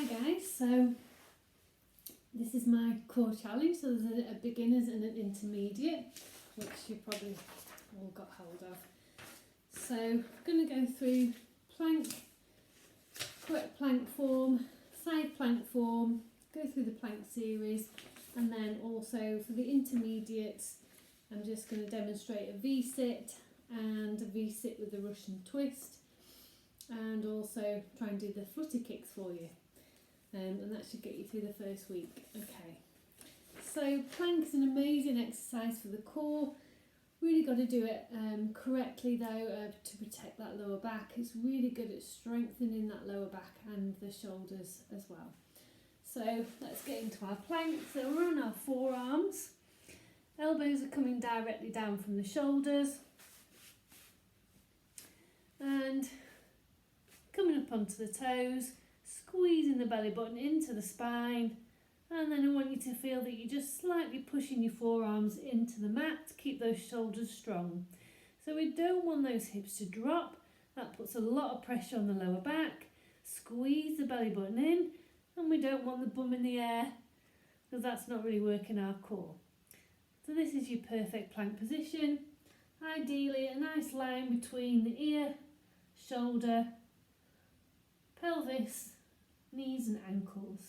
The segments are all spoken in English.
guys, so this is my core challenge. So there's a beginner's and an intermediate, which you probably all got hold of. So I'm going to go through plank, correct plank form, side plank form, go through the plank series, and then also for the intermediates I'm just going to demonstrate a V-sit and a V-sit with the Russian twist, and also try and do the flutter kicks for you, and that should get you through the first week. Okay, so plank is an amazing exercise for the core. Really got to do it correctly though, to protect that lower back. It's really good at strengthening that lower back and the shoulders as well. So let's get into our plank. So we're on our forearms, elbows are coming directly down from the shoulders and coming up onto the toes, squeezing the belly button into the spine, and then I want you to feel that you're just slightly pushing your forearms into the mat to keep those shoulders strong. So we don't want those hips to drop. That puts a lot of pressure on the lower back. Squeeze the belly button in, and we don't want the bum in the air because that's not really working our core. So this is your perfect plank position. Ideally a nice line between the ear, shoulder, pelvis, knees and ankles.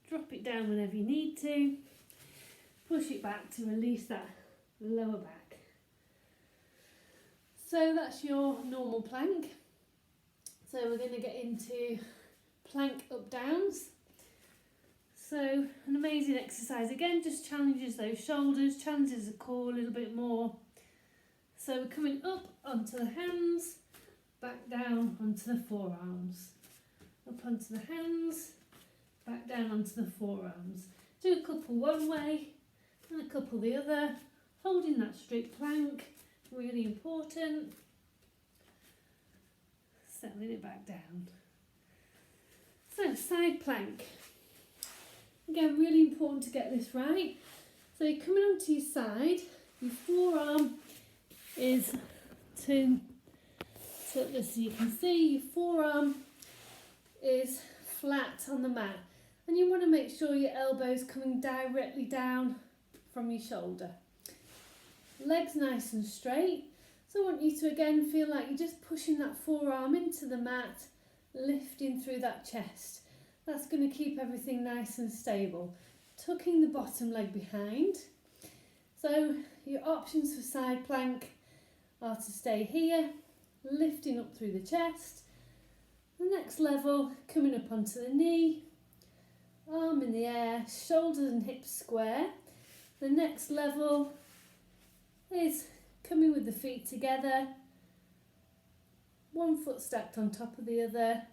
Drop it down whenever you need to. Push it back to release that lower back. So that's your normal plank. So we're going to get into plank up downs. So an amazing exercise again, just challenges those shoulders, challenges the core a little bit more. So we're coming up onto the hands, back down onto the forearms, up onto the hands, back down onto the forearms. Do a couple one way and a couple the other, holding that straight plank, really important. Settling it back down. So side plank. Again, really important to get this right. So you're coming onto your side, your forearm is turned so you can see your forearm is flat on the mat, and you want to make sure your elbow's coming directly down from your shoulder. Legs nice and straight. So I want you to again feel like you're just pushing that forearm into the mat, lifting through that chest. That's going to keep everything nice and stable. Tucking the bottom leg behind. So your options for side plank are to stay here, lifting up through the chest. The next level, coming up onto the knee, arm in the air, shoulders and hips square. The next level is coming with the feet together, one foot stacked on top of the other,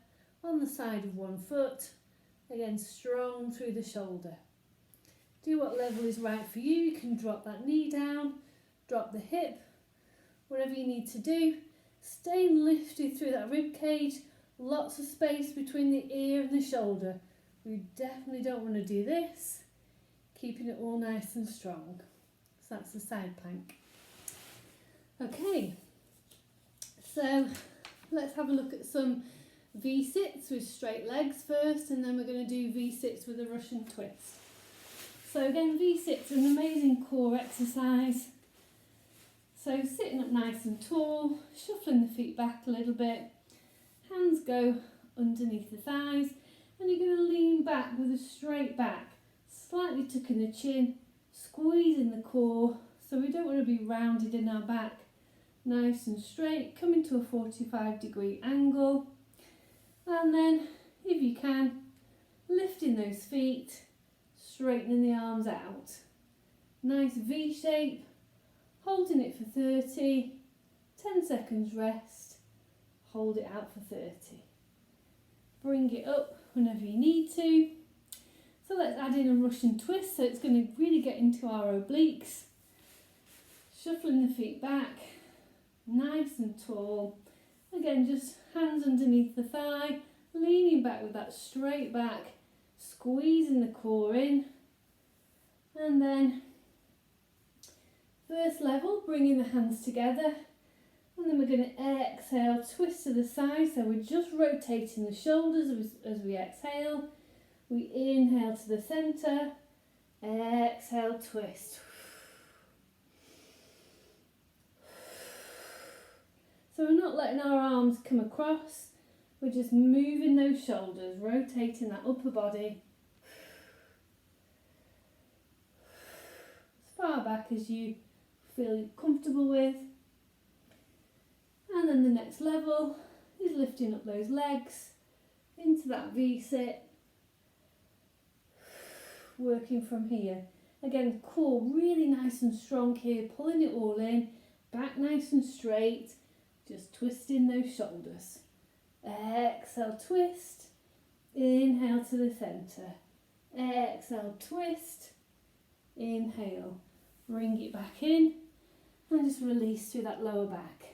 on the side of one foot, again strong through the shoulder. Do what level is right for you. You can drop that knee down, drop the hip, whatever you need to do. Staying lifted through that rib cage, lots of space between the ear and the shoulder. We definitely don't want to do this. Keeping it all nice and strong. So that's the side plank. Okay, so let's have a look at some V-sits with straight legs first, and then we're going to do V-sits with a Russian twist. So again, V-sits are an amazing core exercise. So sitting up nice and tall, shuffling the feet back a little bit, hands go underneath the thighs, and you're going to lean back with a straight back, slightly tucking the chin, squeezing the core, so we don't want to be rounded in our back. Nice and straight, coming to a 45-degree angle, and then if you can, lifting those feet, straightening the arms out. Nice V shape, holding it for 30, 10 seconds rest, hold it out for 30. Bring it up whenever you need to. So let's add in a Russian twist, so it's going to really get into our obliques. Shuffling the feet back, nice and tall. Again, just hands underneath the thigh, leaning back with that straight back, squeezing the core in, and then first level, bringing the hands together, And then we're going to exhale, twist to the side. So we're just rotating the shoulders as we exhale. We inhale to the centre, exhale, twist. So we're not letting our arms come across, we're just moving those shoulders, rotating that upper body as far back as you feel comfortable with. And then the next level is lifting up those legs into that V-sit, working from here. Again, core really nice and strong here, pulling it all in, back nice and straight, just twisting those shoulders. Exhale, twist, inhale to the centre. Exhale, twist, inhale, bring it back in and just release through that lower back.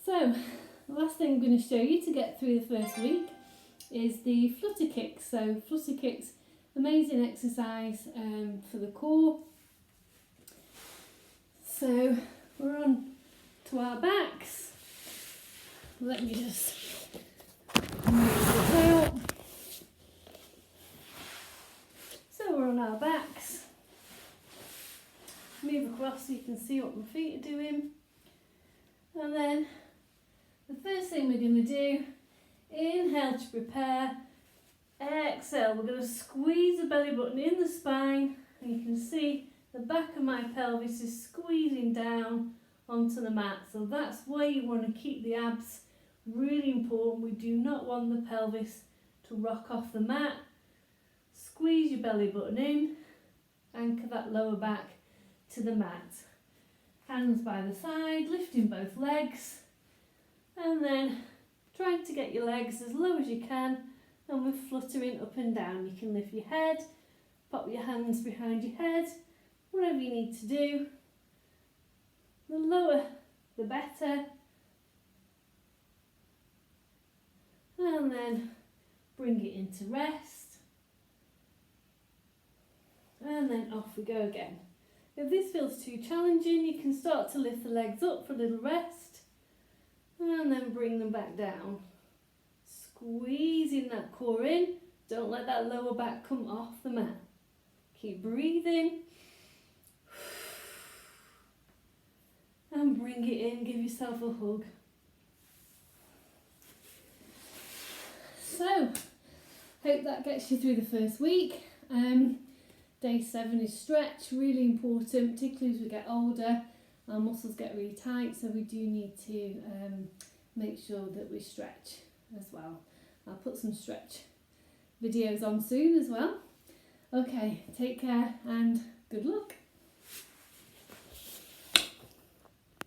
So, the last thing I'm going to show you to get through the first week is the flutter kicks. So flutter kicks, amazing exercise for the core. So we're on to our backs. Let me just move this out. So we're on our backs. Move across so you can see what my feet are doing. And then the first thing we're going to do, inhale to prepare, exhale, we're going to squeeze the belly button in the spine, and you can see the back of my pelvis is squeezing down onto the mat. So that's where you want to keep the abs, really important. We do not want the pelvis to rock off the mat. Squeeze your belly button in, anchor that lower back to the mat. Hands by the side, lifting both legs, and then trying to get your legs as low as you can, and we're fluttering up and down. You can lift your head, pop your hands behind your head, whatever you need to do. The lower, the better. And then bring it into rest. And then off we go again. If this feels too challenging, you can start to lift the legs up for a little rest. And then bring them back down. Squeezing that core in. Don't let that lower back come off the mat. Keep breathing. And bring it in, give yourself a hug. So, hope that gets you through the first week. Day 7 is stretch, really important, particularly as we get older. Our muscles get really tight, so we do need to make sure that we stretch as well. I'll put some stretch videos on soon as well. Okay, take care and good luck.